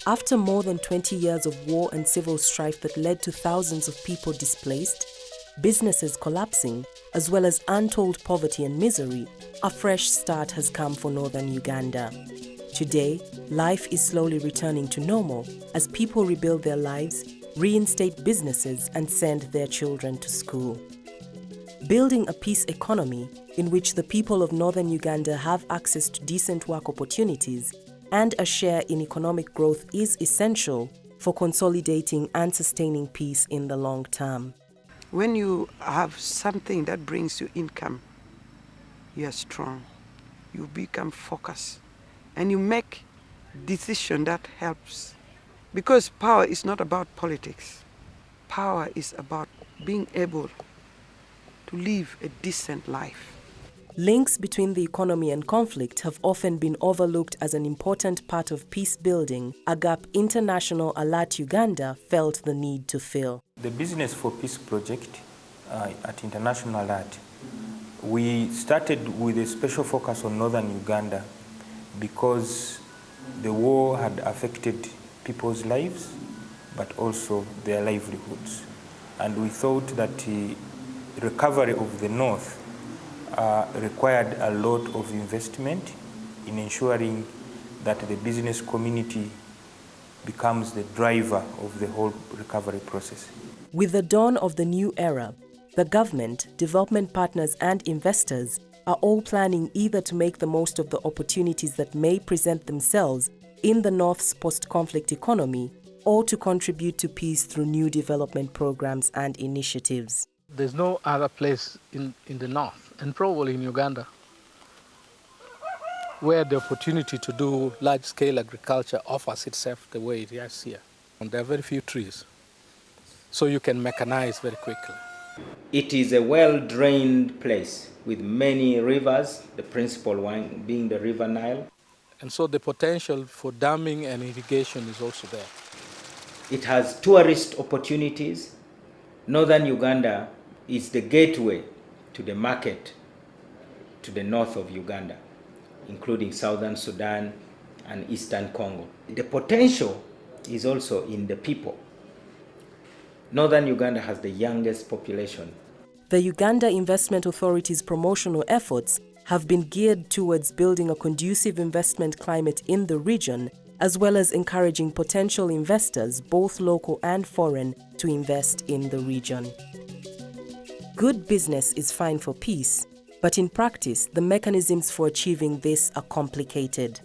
After more than 20 years of war and civil strife that led to thousands of people displaced, businesses collapsing, as well as untold poverty and misery, a fresh start has come for northern Uganda. Today, life is slowly returning to normal as people rebuild their lives, reinstate businesses, and send their children to school. Building a peace economy in which the people of northern Uganda have access to decent work opportunities and a share in economic growth is essential for consolidating and sustaining peace in the long term. When you have something that brings you income, you are strong, you become focused, and you make decision that helps. Because power is not about politics. Power is about being able to live a decent life. Links between the economy and conflict have often been overlooked as an important part of peace building, a gap International Alert Uganda felt the need to fill. The Business for Peace project at International Alert, we started with a special focus on northern Uganda because the war had affected people's lives, but also their livelihoods. And we thought that the recovery of the north required a lot of investment in ensuring that the business community becomes the driver of the whole recovery process. With the dawn of the new era, the government, development partners, and investors are all planning either to make the most of the opportunities that may present themselves in the North's post-conflict economy or to contribute to peace through new development programs and initiatives. There's no other place in the North, and probably in Uganda, where the opportunity to do large-scale agriculture offers itself the way it is here. And there are very few trees, so you can mechanize very quickly. It is a well-drained place with many rivers, the principal one being the River Nile. And so the potential for damming and irrigation is also there. It has tourist opportunities. Northern Uganda is the gateway to the market to the north of Uganda, including southern Sudan and eastern Congo. The potential is also in the people. Northern Uganda has the youngest population. The Uganda Investment Authority's promotional efforts have been geared towards building a conducive investment climate in the region, as well as encouraging potential investors, both local and foreign, to invest in the region. Good business is fine for peace, but in practice, the mechanisms for achieving this are complicated.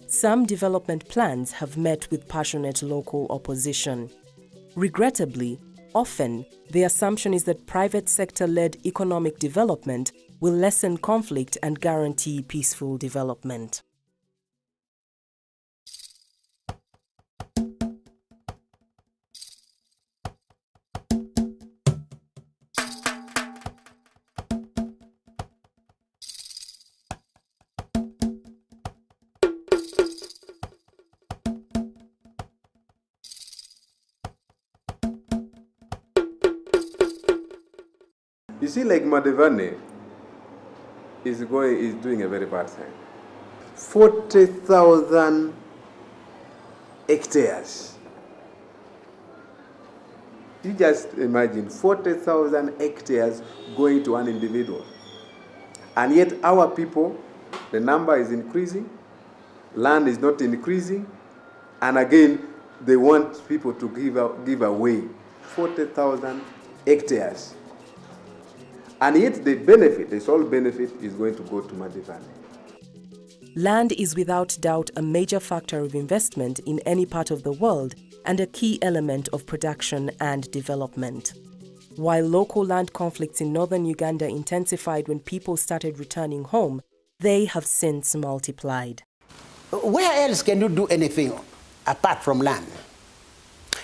Some development plans have met with passionate local opposition. Regrettably, often, the assumption is that private sector-led economic development will lessen conflict and guarantee peaceful development. You see, like Madevane is doing a very bad thing. 40,000 hectares. You just imagine 40,000 hectares going to an individual. And yet our people, the number is increasing, land is not increasing, and again, they want people to give away 40,000 hectares. And yet the benefit, the sole benefit, is going to go to Madivane. Land is without doubt a major factor of investment in any part of the world and a key element of production and development. While local land conflicts in northern Uganda intensified when people started returning home, they have since multiplied. Where else can you do anything apart from land?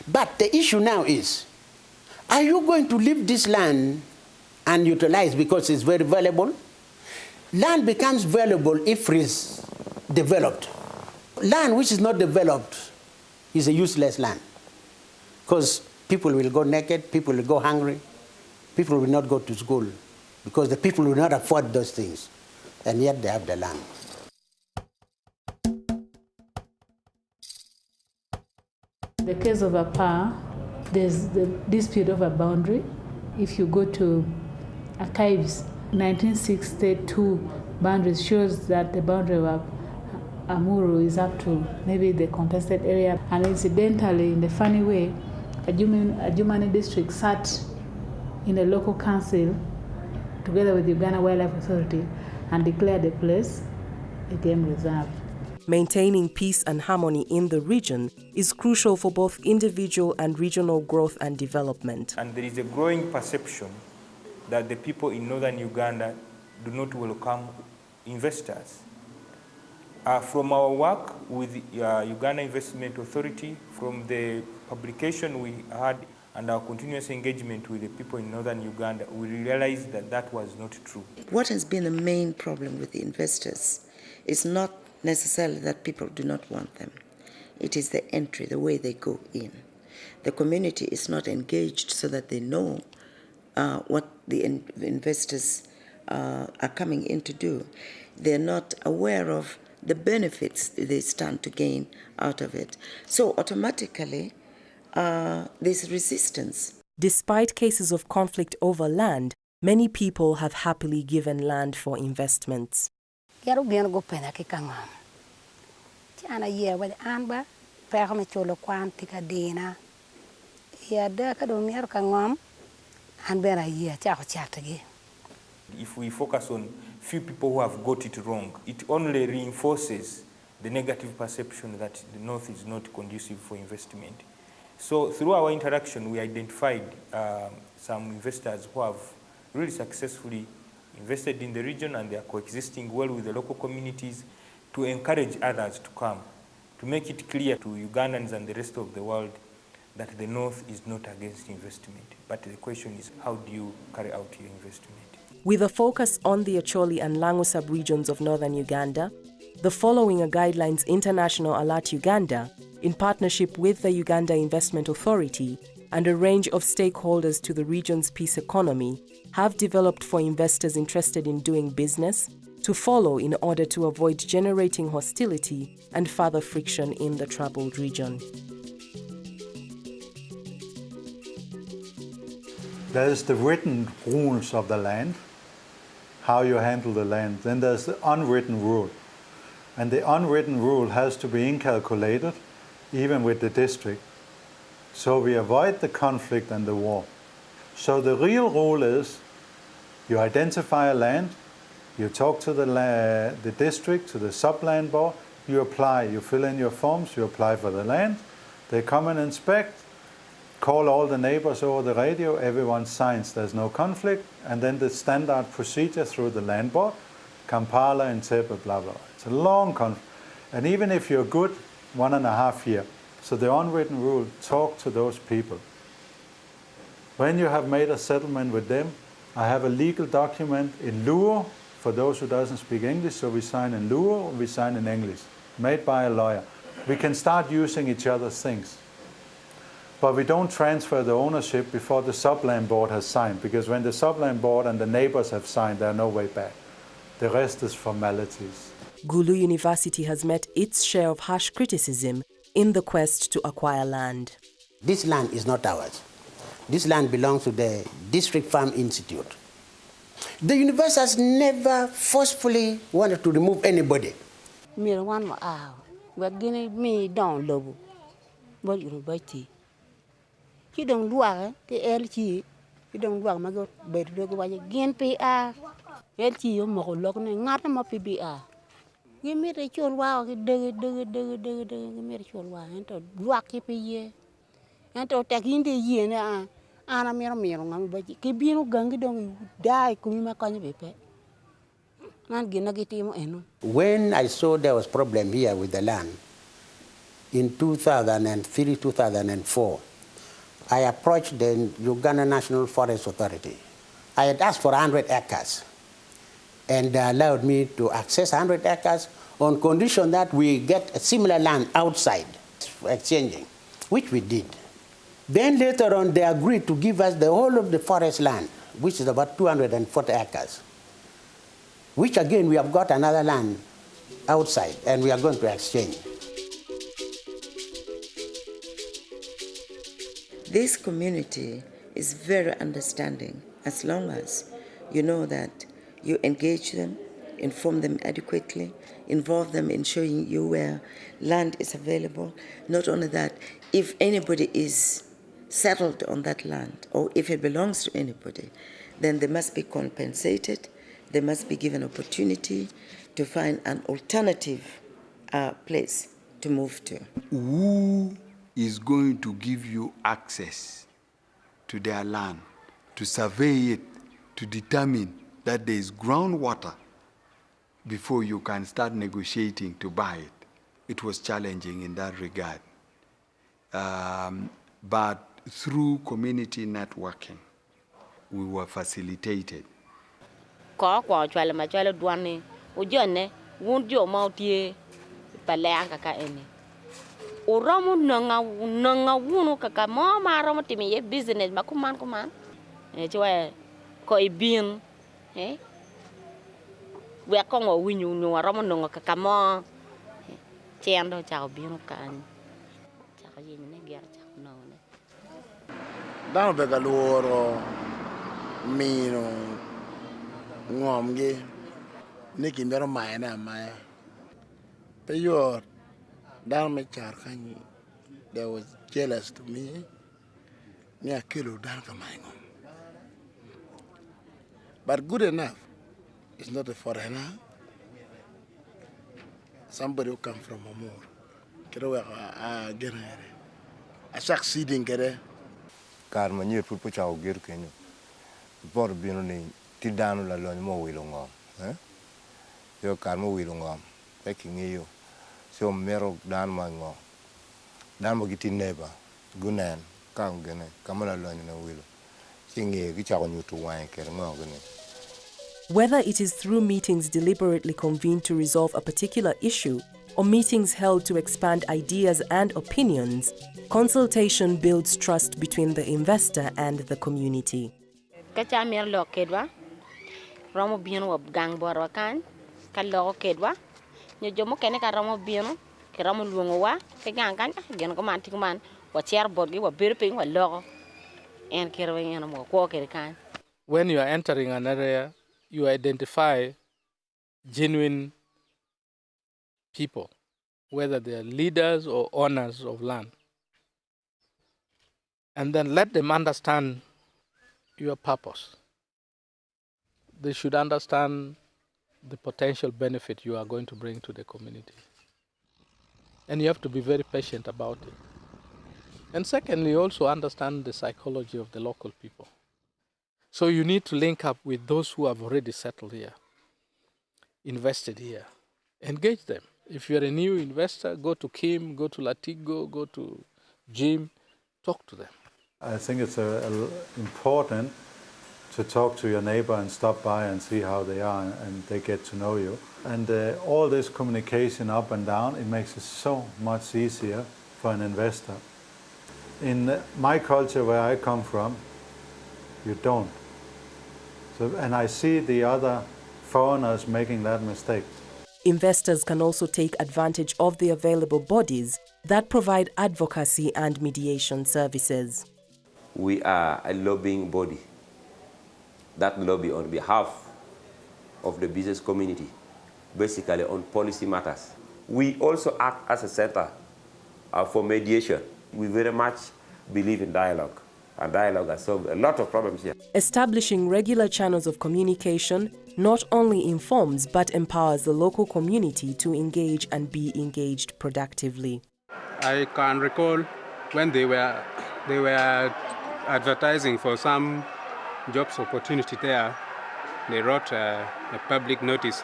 But the issue now is, are you going to leave this land unutilized because it's very valuable? Land becomes valuable if it is developed. Land which is not developed is a useless land, because people will go naked, people will go hungry, people will not go to school, because the people will not afford those things, and yet they have the land. case of APA, there's the dispute of a boundary. If you go to archives, 1962 boundaries shows that the boundary of Amuru is up to maybe the contested area. And incidentally, in a funny way, Adjumani district sat in a local council together with the Uganda Wildlife Authority and declared the place a game reserve. Maintaining peace and harmony in the region is crucial for both individual and regional growth and development. And there is a growing perception that the people in northern Uganda do not welcome investors. From our work with Uganda Investment Authority, from the publication we had and our continuous engagement with the people in northern Uganda, we realized that that was not true. What has been the main problem with the investors is not necessarily that people do not want them. It is the entry, the way they go in. The community is not engaged so that they know what the investors are coming in to do. They're not aware of the benefits they stand to gain out of it. So automatically, there's resistance. Despite cases of conflict over land, many people have happily given land for investments. Gero bien go pena ke kangam. Tiana ye wa anba pa me cholo kwan tika dina. Ya da ka do mer kangam an bera ye cha ko chatagi. If we focus on few people who have got it wrong, it only reinforces the negative perception that the North is not conducive for investment. So through our interaction, we identified some investors who have really successfully invested in the region, and they are coexisting well with the local communities, to encourage others to come, to make it clear to Ugandans and the rest of the world that the North is not against investment. But the question is, how do you carry out your investment? With a focus on the Acholi and Langu sub-regions of northern Uganda, the following are guidelines International Alert Uganda, in partnership with the Uganda Investment Authority and a range of stakeholders to the region's peace economy, have developed for investors interested in doing business to follow in order to avoid generating hostility and further friction in the troubled region. There's the written rules of the land, how you handle the land. Then there's the unwritten rule. And the unwritten rule has to be incalculated, even with the district. So we avoid the conflict and the war. So the real rule is, you identify a land, you talk to the district, to the sub-land board, you apply, you fill in your forms, you apply for the land, they come and inspect, call all the neighbors over the radio, everyone signs, there's no conflict, and then the standard procedure through the land board, Kampala, Entebbe, blah, blah. It's a long conflict. And even if you're good, 1.5 years. So the unwritten rule, talk to those people. When you have made a settlement with them, I have a legal document in Luo, for those who doesn't speak English, so we sign in Luo, we sign in English, made by a lawyer. We can start using each other's things. But we don't transfer the ownership before the subland board has signed, because when the subland board and the neighbors have signed, there's no way back. The rest is formalities. Gulu University has met its share of harsh criticism in the quest to acquire land. This land is not ours. This land belongs to the District Farm Institute. The university has never forcefully wanted to remove anybody. You don't work, the LG, you don't work, my God, but you go again PR. LG, you more lock, not a PBR. Give me the children, wow, give me the children, and to work a year. And to take in the year, and I'm a but keep being gangy don't die, come can be pet. And get him. When I saw there was problem here with the land, in 2003, 2004, I approached the Uganda National Forest Authority. I had asked for 100 acres, and they allowed me to access 100 acres on condition that we get a similar land outside for exchanging, which we did. Then later on, they agreed to give us the whole of the forest land, which is about 240 acres, which again, we have got another land outside, and we are going to exchange. This community is very understanding as long as you know that you engage them, inform them adequately, involve them in showing you where land is available. Not only that, if anybody is settled on that land or if it belongs to anybody, then they must be compensated, they must be given opportunity to find an alternative place to move to. Who is going to give you access to their land, to survey it, to determine that there is groundwater before you can start negotiating to buy it? It was challenging in that regard. But through community networking, we were facilitated. Uramu nanga wunu kaka mo maramu timi ye business makuman chwa ko ibin we ko ngo winyu no ramu nanga kaka mo chendo cha obin kan cha yin ne ger cha no ne dan be galuoro mino ngomge niki ndero mai na mai peyor down my char that was jealous to me. Near kilo down to my home. But good enough is not a foreigner. Somebody who come from Amor. Kero a succeeding kere. Karma nyir put pucha ogir kenyo. Bor bino ni tidanu la lo mo wilongom. Yo karma wilongom. Taking you. So mero dan mango dan mo giti neba gunen kam gene kamala lo ni na wilo singe gi cha nyu tu wan ke ngo gene. Whether it is through meetings deliberately convened to resolve a particular issue or meetings held to expand ideas and opinions, consultation builds trust between the investor and the community. Kacha mer lo kedwa romo bien wo gang boro kan ka lo kedwa nyo jomo kene ka ramo bieno ke ramo luongo wa ke gangan gen ko man tikman wa chair board gi wa berping wa logo en kero en mo ko ke kan. When you are entering an area, you identify genuine people, whether they are leaders or owners of land, and then let them understand your purpose. They should understand the potential benefit you are going to bring to the community. And you have to be very patient about it. And secondly, also understand the psychology of the local people. So you need to link up with those who have already settled here, invested here. Engage them. If you're a new investor, go to Kim, go to Latigo, go to Jim, talk to them. I think it's important to talk to your neighbor and stop by and see how they are and they get to know you. And all this communication up and down, it makes it so much easier for an investor. In my culture where I come from, you don't. So, and I see the other foreigners making that mistake. Investors can also take advantage of the available bodies that provide advocacy and mediation services. We are a lobbying body that lobby on behalf of the business community, basically on policy matters. We also act as a center for mediation. We very much believe in dialogue, and dialogue has solved a lot of problems here. Establishing regular channels of communication not only informs but empowers the local community to engage and be engaged productively. I can recall when they were advertising for some jobs opportunity there, they wrote a public notice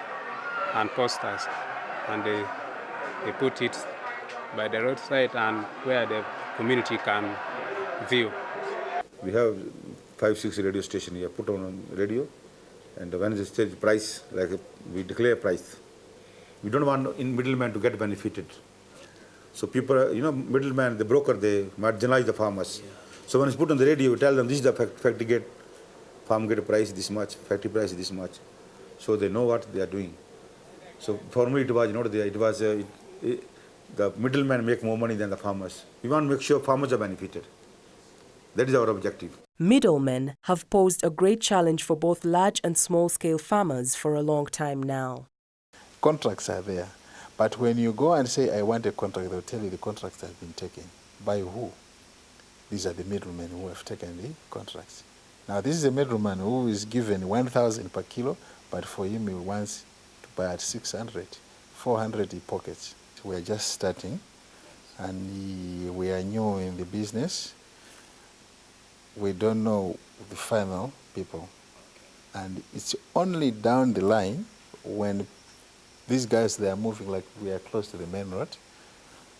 and posters, and they put it by the roadside and where the community can view. We have 5-6 radio stations here put on radio, and when they stage price, like we declare price. We don't want middlemen to get benefited. So people, middlemen, the broker, they marginalize the farmers. Yeah. So when it's put on the radio, we tell them this is the factory gate. Farm get a price this much, factory price this much, so they know what they are doing. So formerly it was, the middlemen make more money than the farmers. We want to make sure farmers are benefited. That is our objective. Middlemen have posed a great challenge for both large and small-scale farmers for a long time now. Contracts are there, but when you go and say, I want a contract, they'll tell you the contracts have been taken. By who? These are the middlemen who have taken the contracts. Now, this is a middleman who is given 1,000 per kilo, but for him, he wants to buy at 600, 400 he pockets. We are just starting, and we are new in the business. We don't know the final people. And it's only down the line when these guys, they are moving like we are close to the main road.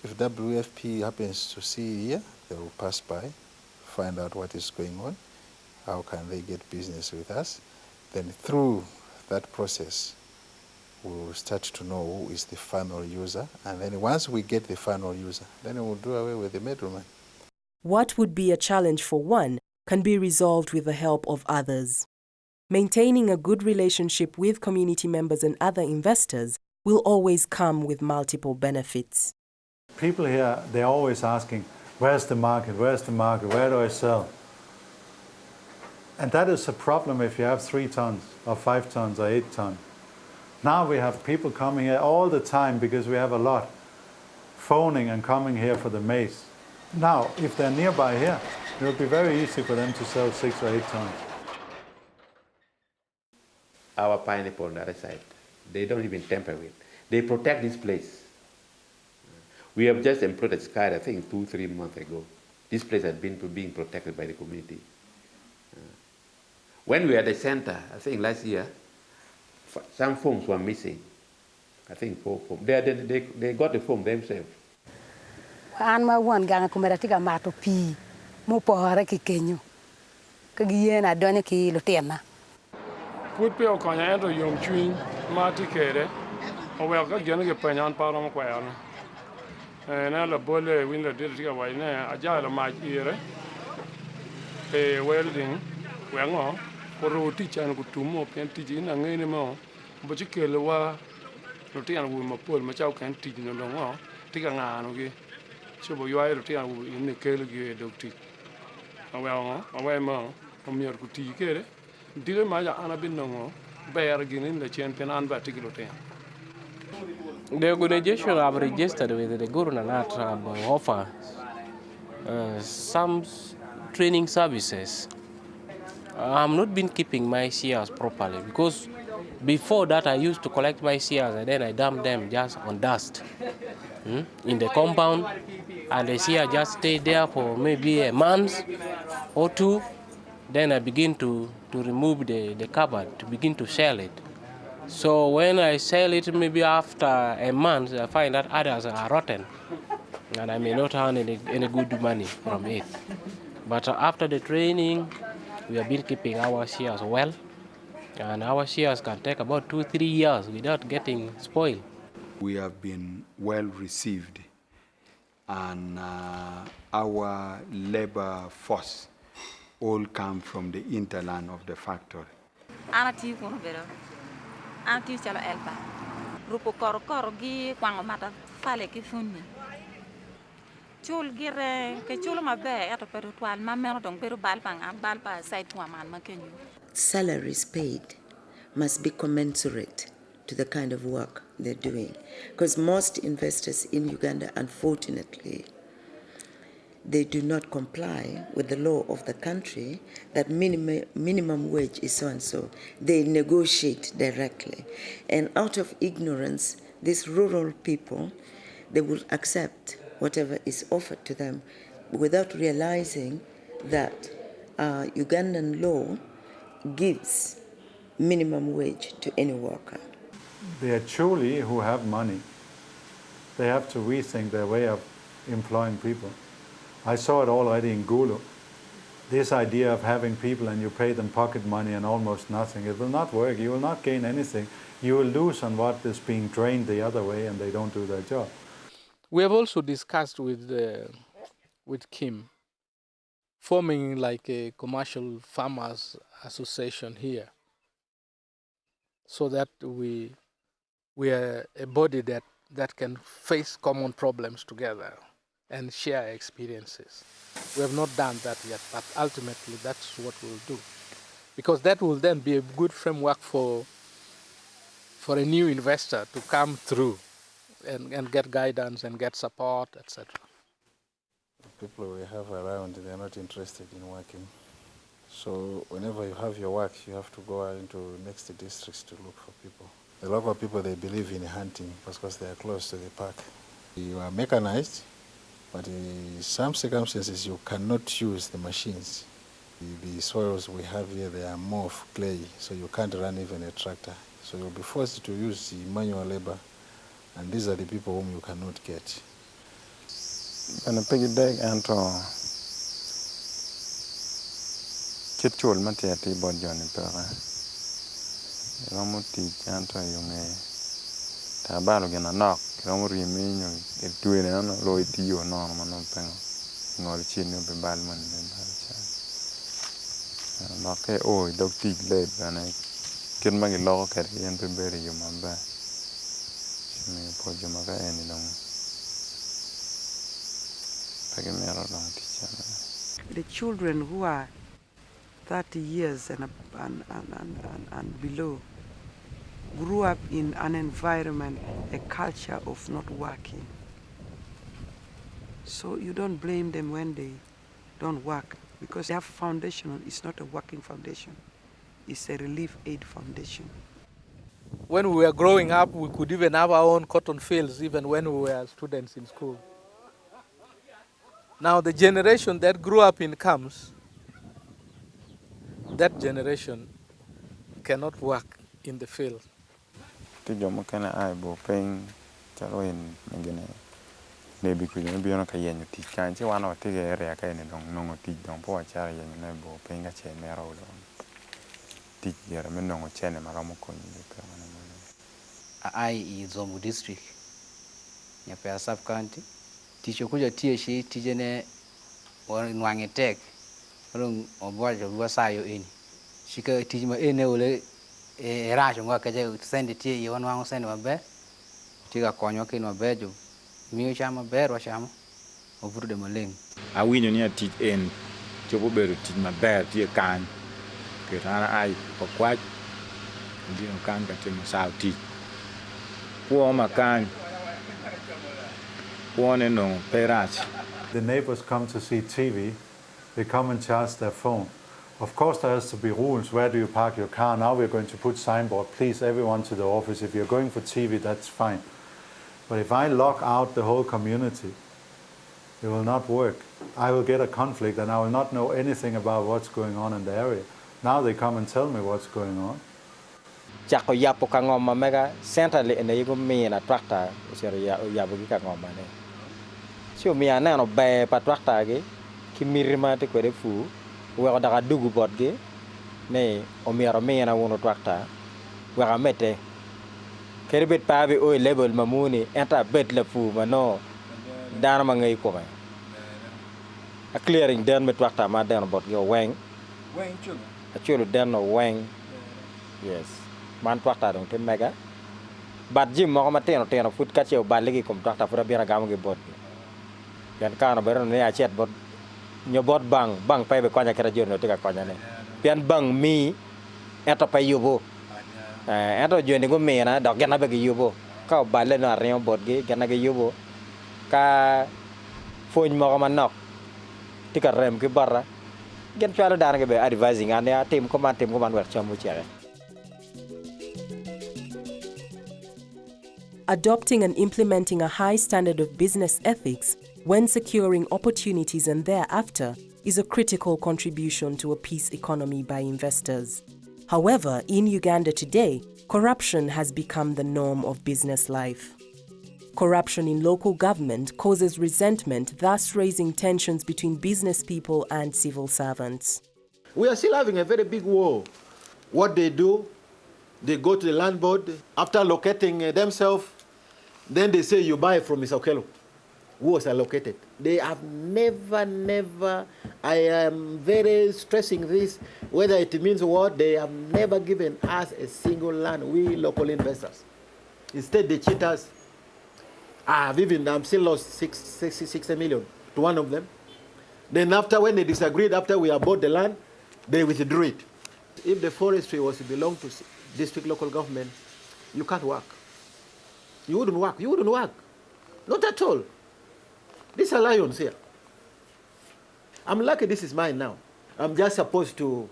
If WFP happens to see here, they will pass by, find out what is going on, how can they get business with us. Then through that process, we will start to know who is the final user. And then once we get the final user, then we will do away with the middleman. What would be a challenge for one can be resolved with the help of others. Maintaining a good relationship with community members and other investors will always come with multiple benefits. People here, they're always asking, where's the market, where's the market, where do I sell? And that is a problem if you have 3 tons or 5 tons or 8 tons. Now we have people coming here all the time because we have a lot, phoning and coming here for the maize. Now, if they're nearby here, it will be very easy for them to sell 6 or 8 tons. Our pineapple on the other side, they don't even tamper with. They protect this place. We have just employed a guide, I think 2-3 months ago. This place had been being protected by the community. When we were at the center, I think last year, some foams were missing. I think 4 foams. They got the foam themselves. An ma wan gang ko mera tiga mato pi mo pohara ki kenyo ka giena donye ki lutena put pe o kanya ento yom chin ma ti kere o we ka gene ke panyan paro mo kwa na na la bole win la dir tiga wa ne aja la ma ire e welding we ngo ko ro ti chan ku tumo pen ti ji na ngene mo bo ti kele wa lutena wu ma pol ma chau kan ti no ngo tiga ngano gi Chubo you are in the Kelgi doctor. Well, away mo, from your cutie kere. Did my anabino bear again in the champion and particular thing. The organization have registered with the government offer some training services. I've not been keeping my shares properly because before that I used to collect my shares and then I dump them just on dust in the compound, and the share just stay there for maybe a month or 2. Then I begin to remove the cover to begin to sell it. So when I sell it, maybe after a month, I find that others are rotten, and I may not earn any good money from it. But after the training, we have been keeping our shares well, and our shares can take about 2-3 years without getting spoiled. We have been well received, and our labor force all come from the hinterland of the factory. Salaries paid must be commensurate to the kind of work they're doing. Because most investors in Uganda, unfortunately, they do not comply with the law of the country that minimum wage is so and so. They negotiate directly. And out of ignorance, these rural people, they will accept whatever is offered to them without realizing that Ugandan law gives minimum wage to any worker. They are truly who have money. They have to rethink their way of employing people. I saw it already in Gulu. This idea of having people and you pay them pocket money and almost nothing, it will not work. You will not gain anything. You will lose on what is being drained the other way and they don't do their job. We have also discussed with Kim forming like a commercial farmers association here, so that we are a body that can face common problems together. and share experiences. We have not done that yet, but ultimately that's what we'll do. Because that will then be a good framework for a new investor to come through and get guidance and get support, etc. People we have around, they're not interested in working. So whenever you have your work, you have to go into next districts to look for people. The local people, they believe in hunting because they are close to the park. You are mechanized, but in some circumstances you cannot use the machines. The soils we have here, they are more of clay, so you can't run even a tractor. So you'll be forced to use the manual labor, and these are the people whom you cannot get. When I pick it back and chul matiati bod Johnny Pera. Ramuti anto yung tabalo gena knock, ramuri minyo, tuene no loiti yo no mano pengo. Ngol chino be balman be balcha. Make o dok tig led bana kin magi logo kare yen be beri yo mamba. Me po jo maga eni dong. Pagi mero dong ticha. The children who are 30 years and below grew up in an environment, a culture of not working. So you don't blame them when they don't work, because their foundation is not a working foundation. It's a relief aid foundation. When we were growing up, we could even have our own cotton fields even when we were students in school. Now the generation that grew up in camps, that generation cannot work in the field. Tijomo kana aibo peng chalo in ngene nebi ku ne biona ka yenyo ti kan che wana ti ge area ka ne dong nongo ti dong po cha yenyo ne bo peng ka che mero do ti yera me nongo chene maramo ko ni pe mana ai i Zombu district ya pe sub county ticho kuja tie shi tijene wange tek rung obojo wasayo ini shika tijima ene ole rajo ngwa kaje send tie yon wango send mabe tiga konyo kin mabejo miyo chama bero chama obrude maleng awinyo ni ati en chopo bero tij maber tie kan ke rana ai okwach ndio kan ka timo sauti kuo makan kuone no perach. The neighbors come to see TV, they come and charge their phone. Of course there has to be rules, where do you park your car? Now we're going to put signboard, please everyone to the office. If you're going for TV, that's fine. But if I lock out the whole community, it will not work. I will get a conflict and I will not know anything about what's going on in the area. Now they come and tell me what's going on. Chako yapo ka ngoma mega centrally ene yugo mi na tractor usero yapo ki ka ngoma ne. Sio mi ana no be pa tractor ge ki mirima te ko refu we ko daga dugu bot ge ne o mi aro mi na wono tractor we ga mete kerbet pa be o level mamuni enta bet la fu mano dana ma ngai ko mai a clearing den me tractor ma den bot ge weng chulo a chulo den no weng yes man tractor dong te mega bat jim mo ma teno fut ka cheo balegi kom tractor fura bira gam ge bot yan kana bero ne a chet bot nyo bot bang pa be kwanya kera jono te ka kwanya ne pian bang mi eto pa yubo eto joni go me na dok gana be ge yubo ka balle na reo bot ge gana ge yubo ka foñ mo ma nok ti ka rem ke barra gen chala dana ge be advising ane a tim ko man wer chamu chere. Adopting and implementing a high standard of business ethics when securing opportunities and thereafter is a critical contribution to a peace economy by investors. However, in Uganda today, corruption has become the norm of business life. Corruption in local government causes resentment, thus raising tensions between business people and civil servants. We are still having a very big war. What they do, they go to the land board, after locating themselves, then they say you buy from Mr. Okello, who was allocated. They have never, I am very stressing this, whether it means what, they have never given us a single land, we local investors. Instead, they cheat us. I'm still lost 60 million to one of them. Then after, when they disagreed, after we bought the land, they withdrew it. If the forestry was to belong to district local government, you can't work. You wouldn't work. You wouldn't work. Not at all. These are lions here. I'm lucky this is mine now. I'm just supposed to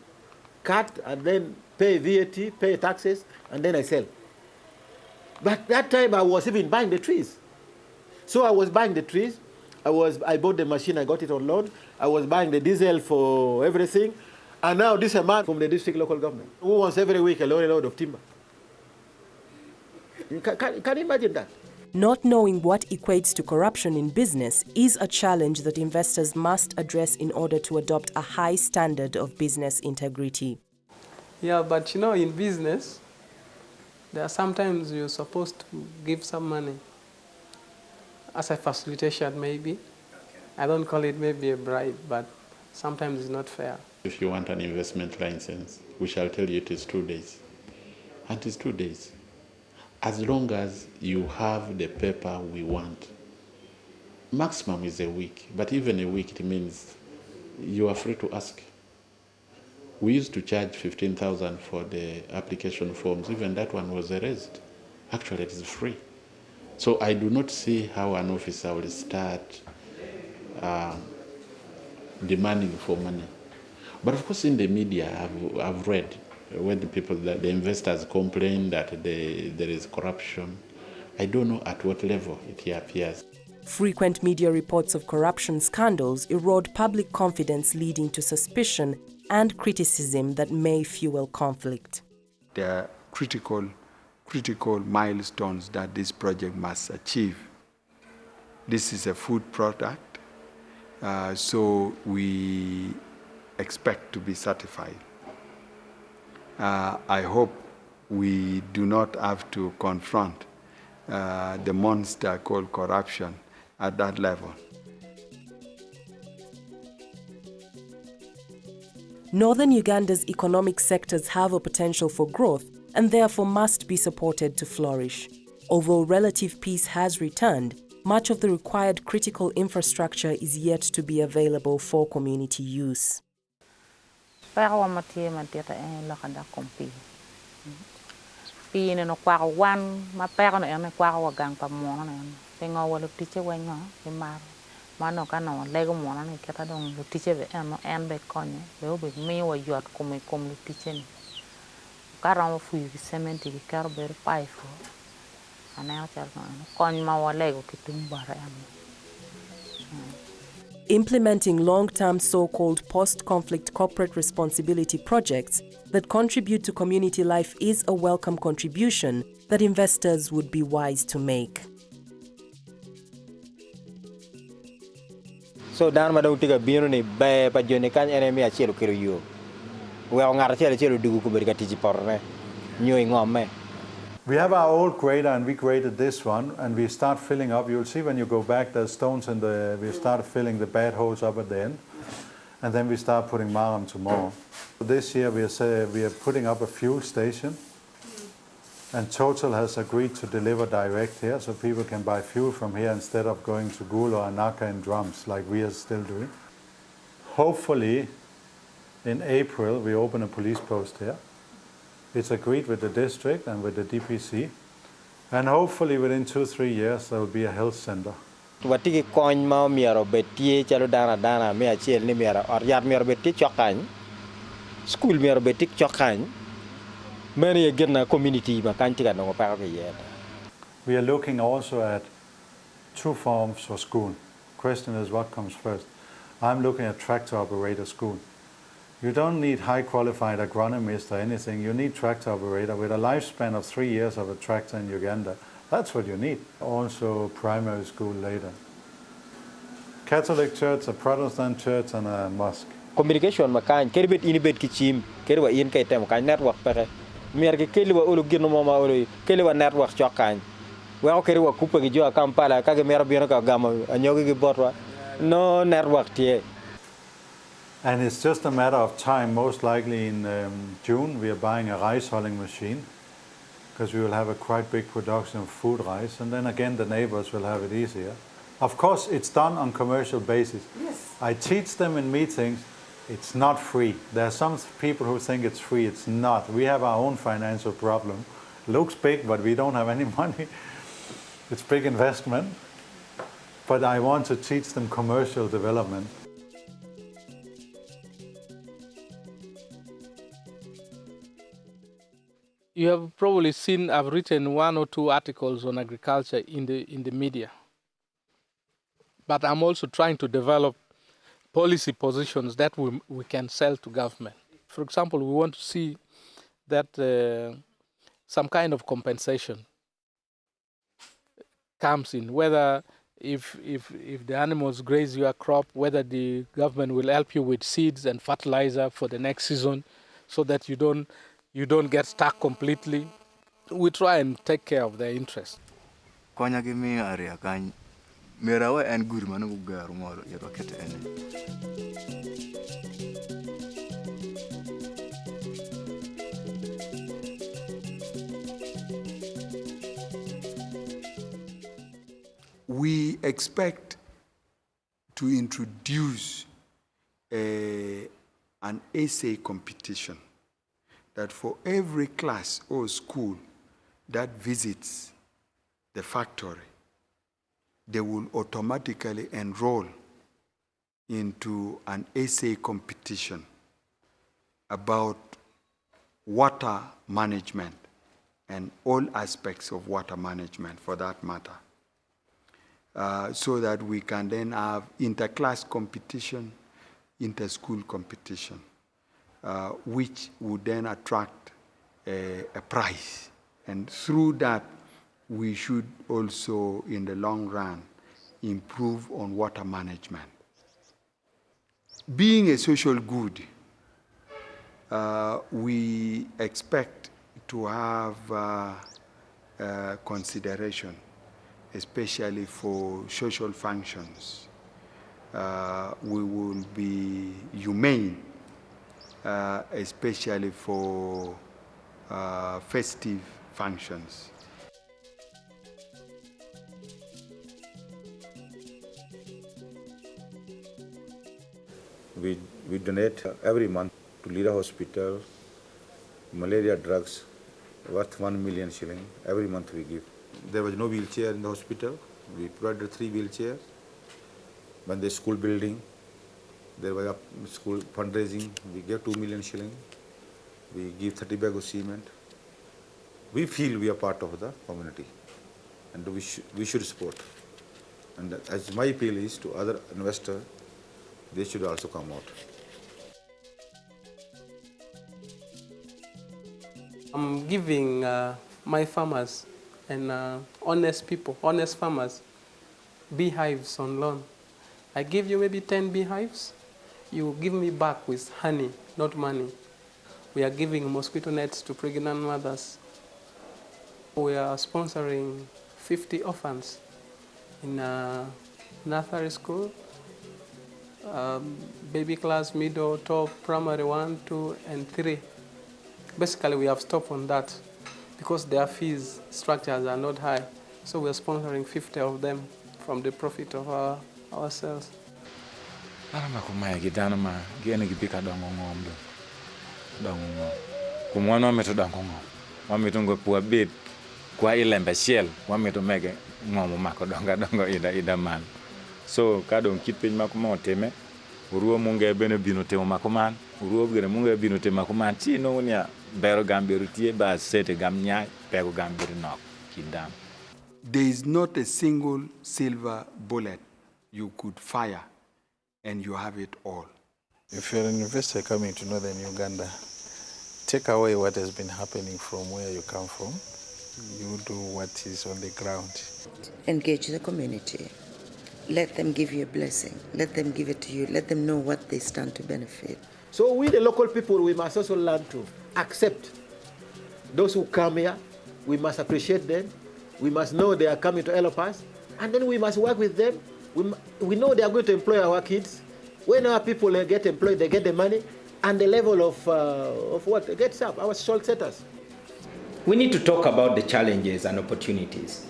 cut and then pay VAT, pay taxes, and then I sell. But that time I was even buying the trees. So I was buying the trees. I bought the machine, I got it on loan. I was buying the diesel for everything. And now this is a man from the district local government who wants every week a load of timber. Can you imagine that? Not knowing what equates to corruption in business is a challenge that investors must address in order to adopt a high standard of business integrity. Yeah, but in business, there are sometimes you're supposed to give some money as a facilitation, maybe. I don't call it maybe a bribe, but sometimes it's not fair. If you want an investment license, we shall tell you it is 2 days. And it is 2 days. As long as you have the paper we want. Maximum is a week, but even a week, it means you are free to ask. We used to charge 15,000 for the application forms. Even that one was erased. Actually, it is free. So I do not see how an officer will start demanding for money. But of course, in the media, I've read when the investors complain that there is corruption. I don't know at what level it appears. Frequent media reports of corruption scandals erode public confidence, leading to suspicion and criticism that may fuel conflict. There are critical milestones that this project must achieve. This is a food product, so we expect to be certified. I hope we do not have to confront the monster called corruption at that level. Northern Uganda's economic sectors have a potential for growth and therefore must be supported to flourish. Although relative peace has returned, much of the required critical infrastructure is yet to be available for community use. Mano kano lego mona ne kata dong lo tiche be en be konye be obe mi wa yot kom lo tiche ni kara mo fu ki cement ki kar be pai fo ana cha kon ma wa lego ki tumbara Implementing long-term so-called post-conflict corporate responsibility projects that contribute to community life is a welcome contribution that investors would be wise to make. So dan madong tiga bino ni ba pa jone kan enemy achelo kiro yo. We ngar chelo dugu ko berika tiji porne. Nyoi ngome. We have our old grader and we graded this one and we start filling up. You'll see when you go back there's stones in we start filling the bad holes up at the end. And then we start putting maram tomorrow. This year we are putting up a fuel station. And Total has agreed to deliver direct here, so people can buy fuel from here instead of going to Gul or Anaka in drums, like we are still doing. Hopefully, in April, we open a police post here. It's agreed with the district and with the DPC. And hopefully, within 2-3 years, there will be a health center. Watiki coin mau miaro betie chalo dana me achiel ni miaro or yar miaro betie chokany. School miaro betie chokany. Many again community We are looking also at 2 forms for school. Question is what comes first. I'm looking at tractor operator school. You don't need high qualified agronomist or anything. You need tractor operator with a lifespan of 3 years of a tractor in Uganda. That's what you need. Also primary school later. Catholic church, a Protestant church and a mosque. Communication makan keribet ini bet kichim kerwa in kay tem kan network pere. Miar ke keliwa ulu gino mama ulu keliwa network chokan. Wa keriwa kupa gi jo Kampala ka ge mer bieno ka gama anyogi gi botwa no network tie. And it's just a matter of time. Most likely in June we are buying a rice hulling machine because we will have a quite big production of food rice, and then again the neighbors will have it easier. Of course, it's done on commercial basis. Yes. I teach them in meetings, it's not free. There are some people who think it's free. It's not. We have our own financial problem. Looks big, but we don't have any money. It's big investment. But I want to teach them commercial development. You have probably seen I've written 1 or 2 articles on agriculture in the media. But I'm also trying to develop policy positions that we can sell to government. For example, we want to see that some kind of compensation comes in, whether if the animals graze your crop, whether the government will help you with seeds and fertilizer for the next season so that you don't get stuck completely. We try and take care of their interests. We expect to introduce an essay competition that for every class or school that visits the factory, they will automatically enroll into an essay competition about water management and all aspects of water management for that matter. So that we can then have inter-class competition, inter-school competition, which would then attract a prize. And through that, we should also, in the long run, improve on water management. Being a social good, we expect to have consideration, especially for social functions. We will be humane, especially for festive functions. We donate every month to Lira Hospital malaria drugs worth 1 million shilling. Every month we give. There was no wheelchair in the hospital. We provided 3 wheelchairs. When the school building, there was a school fundraising. We gave 2 million shilling. We give 30 bags of cement. We feel we are part of the community, and we should support. And as my appeal is to other investors, they should also come out. I'm giving my farmers and honest people, honest farmers, beehives on loan. I give you maybe 10 beehives. You give me back with honey, not money. We are giving mosquito nets to pregnant mothers. We are sponsoring 50 orphans in nursery school, baby class, middle, top, primary 1, 2, and 3. Basically, we have stopped on that because their fees structures are not high. So we are sponsoring 50 of them from the profit of our sales. Kwa ilembe shell wamito mege ngomo mako donga ida man so kadon kit piny mako motime uruo munge bene bino temo mako man uruo gere munge bino temo mako man ti no nya bero gamberu tie ba sete gam nya pego gamberu nok kindam. There is not a single silver bullet you could fire and you have it all. If you're an investor coming to northern Uganda, take away what has been happening from where you come from. You do what is on the ground. Engage the community. Let them give you a blessing. Let them give it to you. Let them know what they stand to benefit. So we, the local people, we must also learn to accept those who come here. We must appreciate them. We must know they are coming to help us. And then we must work with them. We know they are going to employ our kids. When our people get employed, they get the money. And the level of what gets up, our social status. We need to talk about the challenges and opportunities.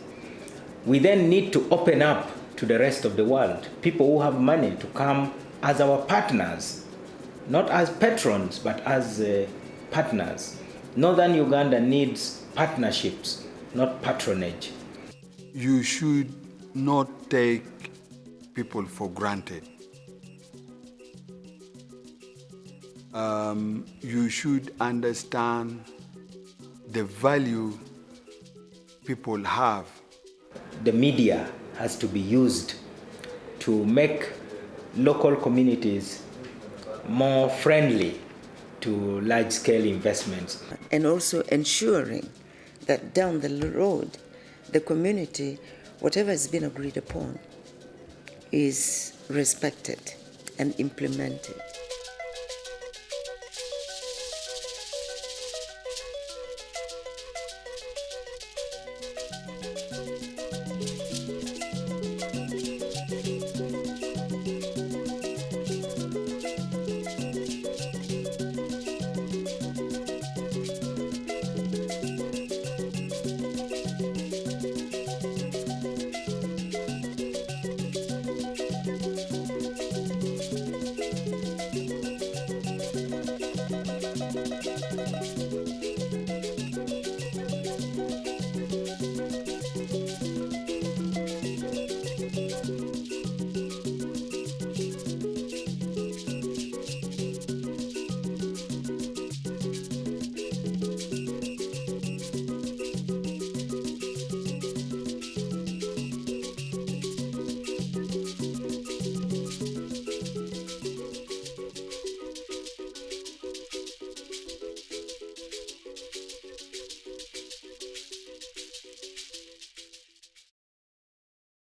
We then need to open up to the rest of the world, people who have money to come as our partners, not as patrons, but as partners. Northern Uganda needs partnerships, not patronage. You should not take people for granted. You should understand the value people have. The media has to be used to make local communities more friendly to large-scale investments. And also ensuring that down the road, the community, whatever has been agreed upon, is respected and implemented.